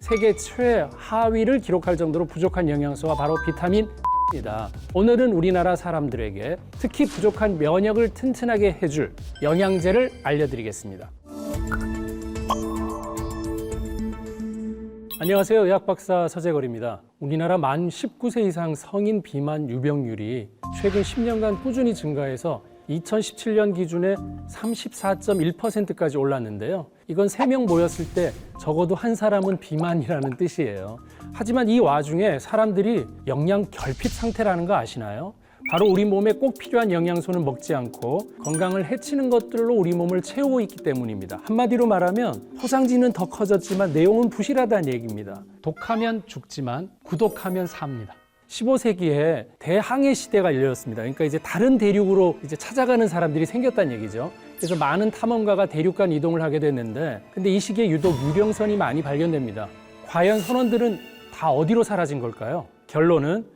세계 최하위를 기록할 정도로 부족한 영양소가 바로 비타민입니다. 오늘은 우리나라 사람들에게 특히 부족한 면역을 튼튼하게 해줄 영양제를 알려드리겠습니다. 안녕하세요. 의학박사 서재걸입니다. 우리나라 만 19세 이상 성인 비만 유병률이 최근 10년간 꾸준히 증가해서 2017년 기준에 34.1%까지 올랐는데요. 이건 3명 모였을 때 적어도 한 사람은 비만이라는 뜻이에요. 하지만 이 와중에 사람들이 영양 결핍 상태라는 거 아시나요? 바로 우리 몸에 꼭 필요한 영양소는 먹지 않고 건강을 해치는 것들로 우리 몸을 채우고 있기 때문입니다. 한마디로 말하면 포장지는 더 커졌지만 내용은 부실하다는 얘기입니다. 독하면 죽지만 구독하면 삽니다. 15세기에 대항해 시대가 열렸습니다. 그러니까 이제 다른 대륙으로 찾아가는 사람들이 생겼다는 얘기죠. 그래서 많은 탐험가가 대륙 간 이동을 하게 됐는데, 근데 이 시기에 유독 유령선이 많이 발견됩니다. 과연 선원들은 다 어디로 사라진 걸까요? 결론은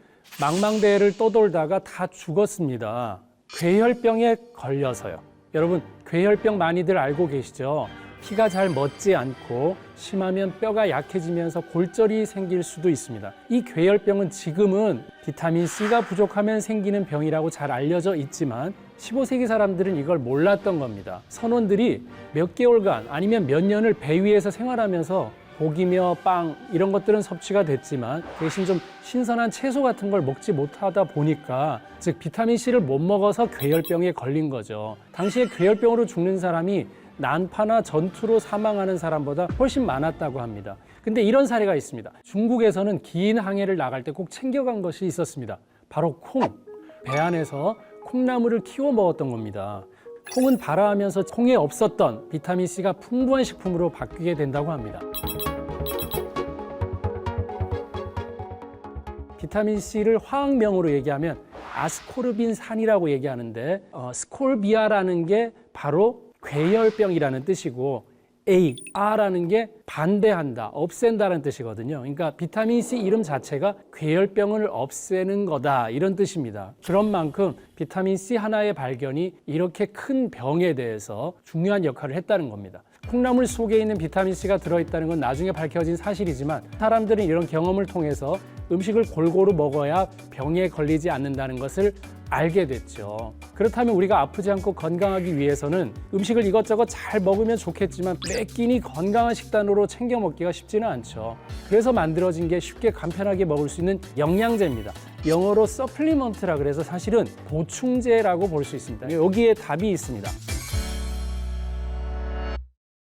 망망대해를 떠돌다가 다 죽었습니다. 괴혈병에 걸려서요. 여러분, 괴혈병 많이들 알고 계시죠? 피가 잘 멎지 않고 심하면 뼈가 약해지면서 골절이 생길 수도 있습니다. 이 괴혈병은 지금은 비타민C가 부족하면 생기는 병이라고 잘 알려져 있지만 15세기 사람들은 이걸 몰랐던 겁니다. 선원들이 몇 개월간 아니면 몇 년을 배 위에서 생활하면서 고기며 빵 이런 것들은 섭취가 됐지만 대신 좀 신선한 채소 같은 걸 먹지 못하다 보니까 즉 비타민C를 못 먹어서 괴혈병에 걸린 거죠. 당시에 괴혈병으로 죽는 사람이 난파나 전투로 사망하는 사람보다 훨씬 많았다고 합니다. 근데 이런 사례가 있습니다. 중국에서는 긴 항해를 나갈 때 꼭 챙겨간 것이 있었습니다. 바로 콩. 배 안에서 콩나물을 키워 먹었던 겁니다. 콩은 발화하면서 콩에 없었던 비타민C가 풍부한 식품으로 바뀌게 된다고 합니다. 비타민C를 화학명으로 얘기하면 아스코르빈산이라고 얘기하는데 스콜비아라는 게 바로 괴혈병이라는 뜻이고 R라는 게 반대한다, 없앤다는 뜻이거든요. 그러니까 비타민C 이름 자체가 괴혈병을 없애는 거다 이런 뜻입니다. 그런 만큼 비타민C 하나의 발견이 이렇게 큰 병에 대해서 중요한 역할을 했다는 겁니다. 콩나물 속에 있는 비타민C가 들어있다는 건 나중에 밝혀진 사실이지만 사람들은 이런 경험을 통해서 음식을 골고루 먹어야 병에 걸리지 않는다는 것을 알게 됐죠. 그렇다면 우리가 아프지 않고 건강하기 위해서는 음식을 이것저것 잘 먹으면 좋겠지만 매 끼니 건강한 식단으로 챙겨 먹기가 쉽지는 않죠. 그래서 만들어진 게 쉽게 간편하게 먹을 수 있는 영양제입니다. 영어로 서플리먼트라 그래서 사실은 보충제라고 볼 수 있습니다. 여기에 답이 있습니다.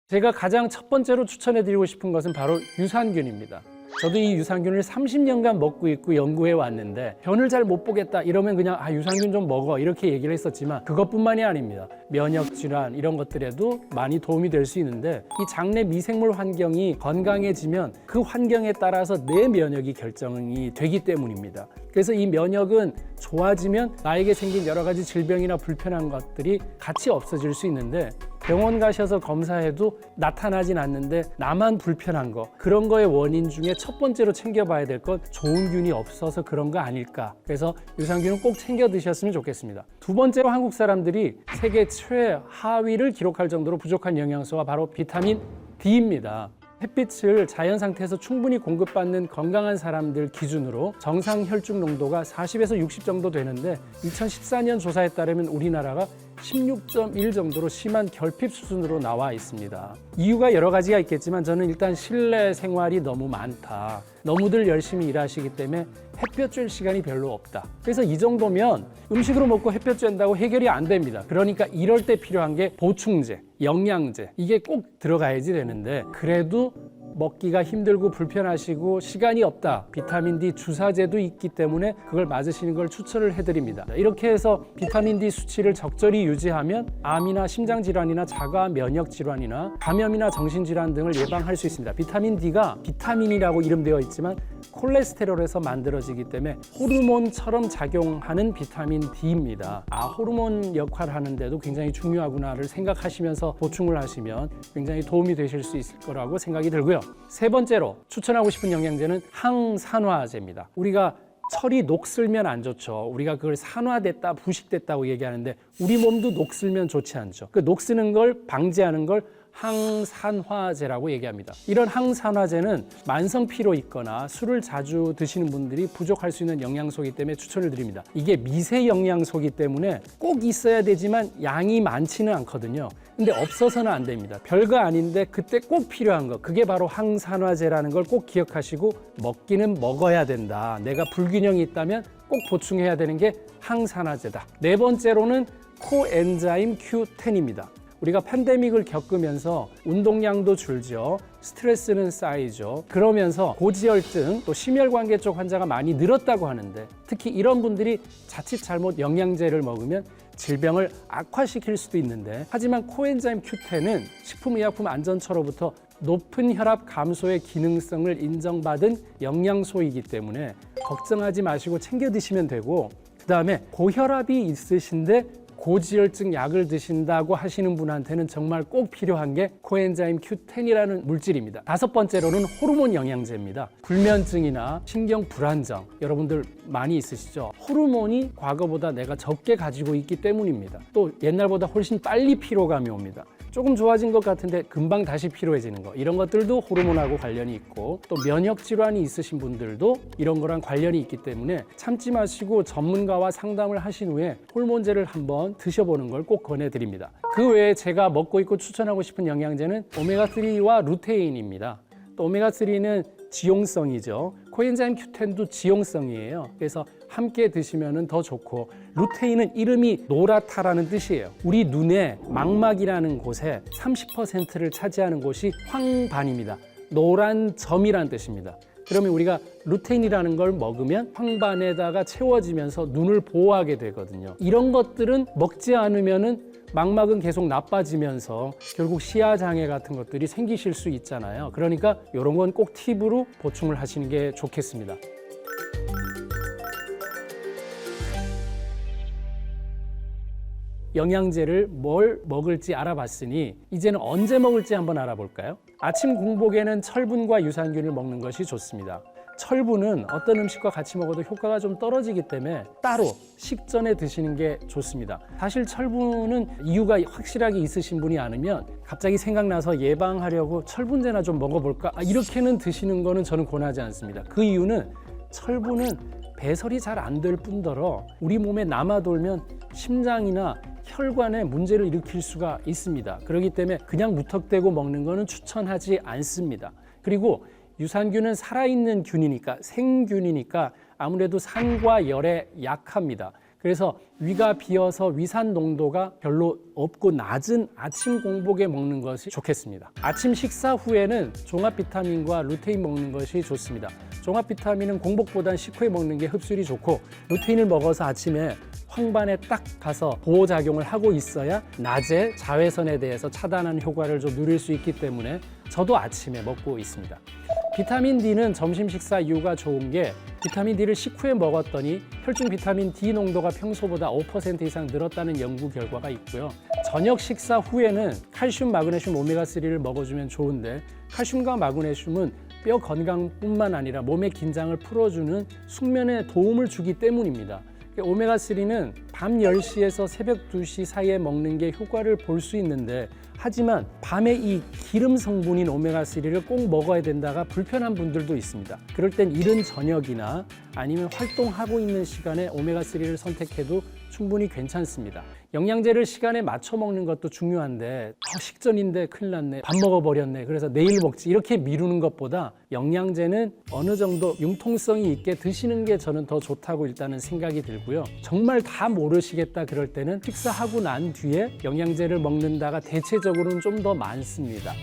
제가 가장 첫 번째로 추천해드리고 싶은 것은 바로 유산균입니다. 저도 이 유산균을 30년간 먹고 있고 연구해 왔는데 변을 잘 못 보겠다 이러면 그냥 유산균 좀 먹어 이렇게 얘기를 했었지만 그것뿐만이 아닙니다. 면역 질환 이런 것들에도 많이 도움이 될 수 있는데 이 장내 미생물 환경이 건강해지면 그 환경에 따라서 내 면역이 결정이 되기 때문입니다. 그래서 이 면역은 좋아지면 나에게 생긴 여러 가지 질병이나 불편한 것들이 같이 없어질 수 있는데 병원 가셔서 검사해도 나타나진 않는데 나만 불편한 거 그런 거의 원인 중에 첫 번째로 챙겨봐야 될 건 좋은 균이 없어서 그런 거 아닐까. 그래서 유산균은 꼭 챙겨 드셨으면 좋겠습니다. 두 번째로 한국 사람들이 세계 최하위를 기록할 정도로 부족한 영양소가 바로 비타민 D입니다. 햇빛을 자연 상태에서 충분히 공급받는 건강한 사람들 기준으로 정상 혈중 농도가 40에서 60 정도 되는데 2014년 조사에 따르면 우리나라가 16.1 정도로 심한 결핍 수준으로 나와 있습니다. 이유가 여러 가지가 있겠지만 저는 일단 실내 생활이 너무 많다. 너무들 열심히 일하시기 때문에 햇볕 쬐 시간이 별로 없다. 그래서 이 정도면 음식으로 먹고 햇볕 쬐는다고 해결이 안 됩니다. 그러니까 이럴 때 필요한 게 보충제, 영양제 이게 꼭 들어가야지 되는데 그래도 먹기가 힘들고 불편하시고 시간이 없다. 비타민 D 주사제도 있기 때문에 그걸 맞으시는 걸 추천을 해드립니다. 이렇게 해서 비타민 D 수치를 적절히 유지하면 암이나 심장질환이나 자가 면역질환이나 감염이나 정신질환 등을 예방할 수 있습니다. 비타민 D가 비타민이라고 이름되어 있지만 콜레스테롤에서 만들어지기 때문에 호르몬처럼 작용하는 비타민 D입니다. 호르몬 역할을 하는데도 굉장히 중요하구나를 생각하시면서 보충을 하시면 굉장히 도움이 되실 수 있을 거라고 생각이 들고요. 세 번째로 추천하고 싶은 영양제는 항산화제입니다. 우리가 철이 녹슬면 안 좋죠. 우리가 그걸 산화됐다, 부식됐다고 얘기하는데 우리 몸도 녹슬면 좋지 않죠. 그 녹슬는 걸 방지하는 걸 항산화제라고 얘기합니다. 이런 항산화제는 만성 피로 있거나 술을 자주 드시는 분들이 부족할 수 있는 영양소이기 때문에 추천을 드립니다. 이게 미세 영양소이기 때문에 꼭 있어야 되지만 양이 많지는 않거든요. 근데 없어서는 안 됩니다. 별거 아닌데 그때 꼭 필요한 거, 그게 바로 항산화제라는 걸 꼭 기억하시고 먹기는 먹어야 된다. 내가 불균형이 있다면 꼭 보충해야 되는 게 항산화제다. 네 번째로는 코엔자임 Q10입니다. 우리가 팬데믹을 겪으면서 운동량도 줄죠. 스트레스는 쌓이죠. 그러면서 고지혈증, 또 심혈관계 쪽 환자가 많이 늘었다고 하는데, 특히 이런 분들이 자칫 잘못 영양제를 먹으면 질병을 악화시킬 수도 있는데, 하지만 코엔자임 Q10은 식품의약품안전처로부터 높은 혈압 감소의 기능성을 인정받은 영양소이기 때문에 걱정하지 마시고 챙겨 드시면 되고, 그 다음에 고혈압이 있으신데 고지혈증 약을 드신다고 하시는 분한테는 정말 꼭 필요한 게 코엔자임 Q10이라는 물질입니다. 다섯 번째로는 호르몬 영양제입니다. 불면증이나 신경 불안정, 여러분들 많이 있으시죠? 호르몬이 과거보다 내가 적게 가지고 있기 때문입니다. 또 옛날보다 훨씬 빨리 피로감이 옵니다. 조금 좋아진 것 같은데 금방 다시 피로해지는 거, 이런 것들도 호르몬하고 관련이 있고, 또 면역 질환이 있으신 분들도 이런 거랑 관련이 있기 때문에 참지 마시고 전문가와 상담을 하신 후에 호르몬제를 한번 드셔보는 걸 꼭 권해드립니다. 그 외에 제가 먹고 있고 추천하고 싶은 영양제는 오메가3와 루테인입니다. 또 오메가3는 지용성이죠. 코엔자임 Q10도 지용성이에요. 그래서 함께 드시면 더 좋고, 루테인은 이름이 노랗다라는 뜻이에요. 우리 눈의 망막이라는 곳에 30%를 차지하는 곳이 황반입니다. 노란 점이라는 뜻입니다. 그러면 우리가 루테인이라는 걸 먹으면 황반에다가 채워지면서 눈을 보호하게 되거든요. 이런 것들은 먹지 않으면은 망막은 계속 나빠지면서 결국 시야 장애 같은 것들이 생기실 수 있잖아요. 그러니까 이런 건 꼭 팁으로 보충을 하시는 게 좋겠습니다. 영양제를 뭘 먹을지 알아봤으니 이제는 언제 먹을지 한번 알아볼까요? 아침 공복에는 철분과 유산균을 먹는 것이 좋습니다. 철분은 어떤 음식과 같이 먹어도 효과가 좀 떨어지기 때문에 따로 식전에 드시는 게 좋습니다. 사실 철분은 이유가 확실하게 있으신 분이 아니면 갑자기 생각나서 예방하려고 철분제나 좀 먹어볼까? 이렇게는 드시는 거는 저는 권하지 않습니다. 그 이유는 철분은 배설이 잘 안 될 뿐더러 우리 몸에 남아돌면 심장이나 혈관에 문제를 일으킬 수가 있습니다. 그렇기 때문에 그냥 무턱대고 먹는 거는 추천하지 않습니다. 그리고 유산균은 살아있는 균이니까, 생균이니까 아무래도 산과 열에 약합니다. 그래서 위가 비어서 위산 농도가 별로 없고 낮은 아침 공복에 먹는 것이 좋겠습니다. 아침 식사 후에는 종합 비타민과 루테인 먹는 것이 좋습니다. 종합 비타민은 공복보단 식후에 먹는 게 흡수율이 좋고, 루테인을 먹어서 아침에 황반에 딱 가서 보호작용을 하고 있어야 낮에 자외선에 대해서 차단하는 효과를 좀 누릴 수 있기 때문에 저도 아침에 먹고 있습니다. 비타민 D는 점심 식사 이후가 좋은 게, 비타민 D를 식후에 먹었더니 혈중 비타민 D 농도가 평소보다 5% 이상 늘었다는 연구 결과가 있고요. 저녁 식사 후에는 칼슘, 마그네슘, 오메가3를 먹어주면 좋은데, 칼슘과 마그네슘은 뼈 건강뿐만 아니라 몸의 긴장을 풀어주는 숙면에 도움을 주기 때문입니다. 오메가3는 밤 10시에서 새벽 2시 사이에 먹는 게 효과를 볼 수 있는데, 하지만 밤에 이 기름 성분인 오메가3를 꼭 먹어야 된다가 불편한 분들도 있습니다. 그럴 땐 이른 저녁이나 아니면 활동하고 있는 시간에 오메가3를 선택해도 충분히 괜찮습니다. 영양제를 시간에 맞춰 먹는 것도 중요한데, 식전인데 큰일 났네, 밥 먹어버렸네, 그래서 내일 먹지, 이렇게 미루는 것보다 영양제는 어느 정도 융통성이 있게 드시는 게 저는 더 좋다고 일단은 생각이 들고요. 정말 다 모르시겠다 그럴 때는 식사하고 난 뒤에 영양제를 먹는다가 대체적으로는 좀 더 많습니다.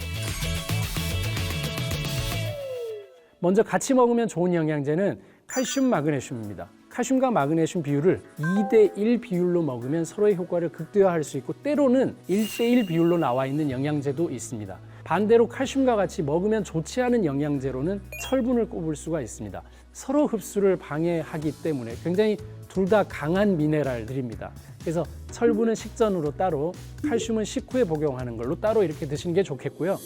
먼저 같이 먹으면 좋은 영양제는 칼슘, 마그네슘입니다. 칼슘과 마그네슘 비율을 2대1 비율로 먹으면 서로의 효과를 극대화할 수 있고, 때로는 1대1 비율로 나와 있는 영양제도 있습니다. 반대로 칼슘과 같이 먹으면 좋지 않은 영양제로는 철분을 꼽을 수가 있습니다. 서로 흡수를 방해하기 때문에 굉장히 둘 다 강한 미네랄들입니다. 그래서 철분은 식전으로 따로, 칼슘은 식후에 복용하는 걸로 따로 이렇게 드시는 게 좋겠고요.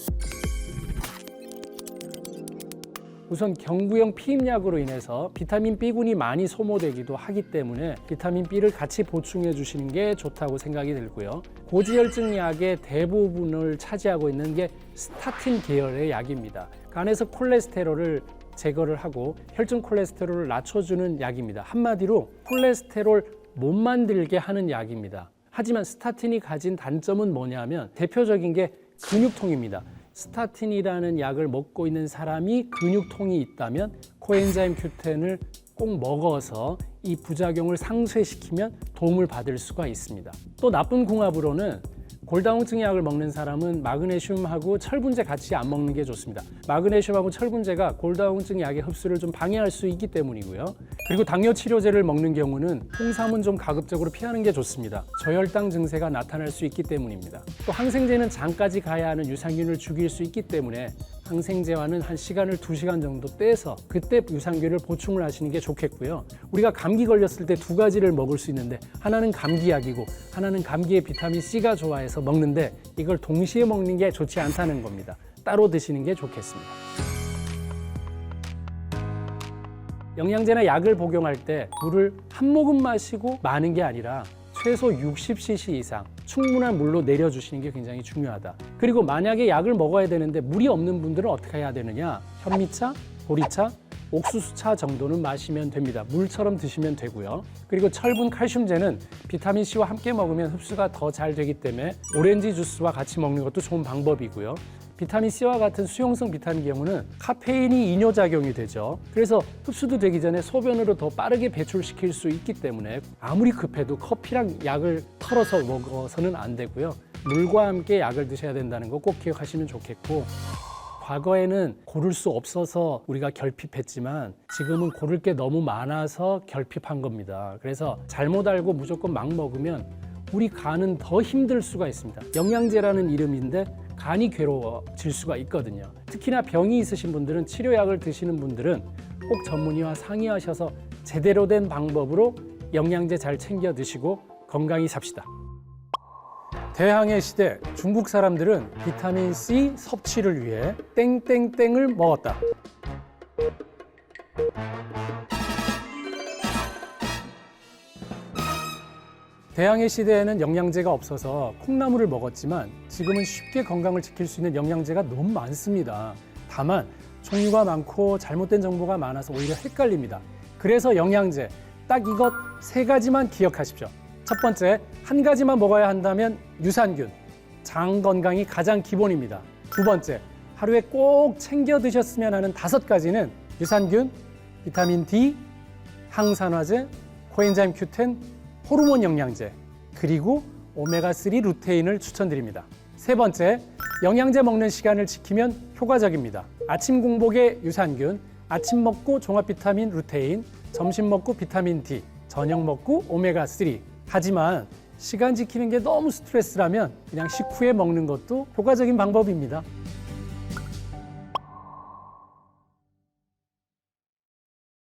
우선 경구형 피임약으로 인해서 비타민 B군이 많이 소모되기도 하기 때문에 비타민 B를 같이 보충해 주시는 게 좋다고 생각이 들고요. 고지혈증 약의 대부분을 차지하고 있는 게 스타틴 계열의 약입니다. 간에서 콜레스테롤을 제거를 하고 혈중 콜레스테롤을 낮춰주는 약입니다. 한마디로 콜레스테롤 못 만들게 하는 약입니다. 하지만 스타틴이 가진 단점은 뭐냐면 대표적인 게 근육통입니다. 스타틴이라는 약을 먹고 있는 사람이 근육통이 있다면 코엔자임 Q10을 꼭 먹어서 이 부작용을 상쇄시키면 도움을 받을 수가 있습니다. 또 나쁜 궁합으로는 골다공증 약을 먹는 사람은 마그네슘하고 철분제 같이 안 먹는 게 좋습니다. 마그네슘하고 철분제가 골다공증 약의 흡수를 좀 방해할 수 있기 때문이고요. 그리고 당뇨 치료제를 먹는 경우는 홍삼은 좀 가급적으로 피하는 게 좋습니다. 저혈당 증세가 나타날 수 있기 때문입니다. 또 항생제는 장까지 가야 하는 유산균을 죽일 수 있기 때문에 항생제와는 한 시간을 2시간 정도 떼서 그때 유산균을 보충을 하시는 게 좋겠고요. 우리가 감기 걸렸을 때 두 가지를 먹을 수 있는데 하나는 감기약이고 하나는 감기에 비타민 C가 좋아해서 먹는데 이걸 동시에 먹는 게 좋지 않다는 겁니다. 따로 드시는 게 좋겠습니다. 영양제나 약을 복용할 때 물을 한 모금 마시고 마는 게 아니라 최소 60cc 이상 충분한 물로 내려주시는 게 굉장히 중요하다. 그리고 만약에 약을 먹어야 되는데 물이 없는 분들은 어떻게 해야 되느냐? 현미차, 보리차, 옥수수차 정도는 마시면 됩니다. 물처럼 드시면 되고요. 그리고 철분, 칼슘제는 비타민 C와 함께 먹으면 흡수가 더 잘 되기 때문에 오렌지 주스와 같이 먹는 것도 좋은 방법이고요. 비타민 C와 같은 수용성 비타민 경우는 카페인이 이뇨작용이 되죠. 그래서 흡수도 되기 전에 소변으로 더 빠르게 배출시킬 수 있기 때문에 아무리 급해도 커피랑 약을 털어서 먹어서는 안 되고요. 물과 함께 약을 드셔야 된다는 거 꼭 기억하시면 좋겠고, 과거에는 고를 수 없어서 우리가 결핍했지만 지금은 고를 게 너무 많아서 결핍한 겁니다. 그래서 잘못 알고 무조건 막 먹으면 우리 간은 더 힘들 수가 있습니다. 영양제라는 이름인데 간이 괴로워질 수가 있거든요. 특히나 병이 있으신 분들은, 치료약을 드시는 분들은 꼭 전문의와 상의하셔서 제대로 된 방법으로 영양제 잘 챙겨 드시고 건강히 삽시다. 대항해 시대 중국 사람들은 비타민 C 섭취를 위해 땡땡땡을 먹었다. 대항해 시대에는 영양제가 없어서 콩나물을 먹었지만 지금은 쉽게 건강을 지킬 수 있는 영양제가 너무 많습니다. 다만 종류가 많고 잘못된 정보가 많아서 오히려 헷갈립니다. 그래서 영양제 딱 이것 3가지만 기억하십시오. 첫 번째, 한 가지만 먹어야 한다면 유산균, 장 건강이 가장 기본입니다. 두 번째, 하루에 꼭 챙겨 드셨으면 하는 5가지는 유산균, 비타민 D, 항산화제, 코엔자임 Q10, 호르몬 영양제, 그리고 오메가3 루테인을 추천드립니다. 세 번째, 영양제 먹는 시간을 지키면 효과적입니다. 아침 공복에 유산균, 아침 먹고 종합 비타민 루테인, 점심 먹고 비타민 D, 저녁 먹고 오메가3. 하지만 시간 지키는 게 너무 스트레스라면 그냥 식후에 먹는 것도 효과적인 방법입니다.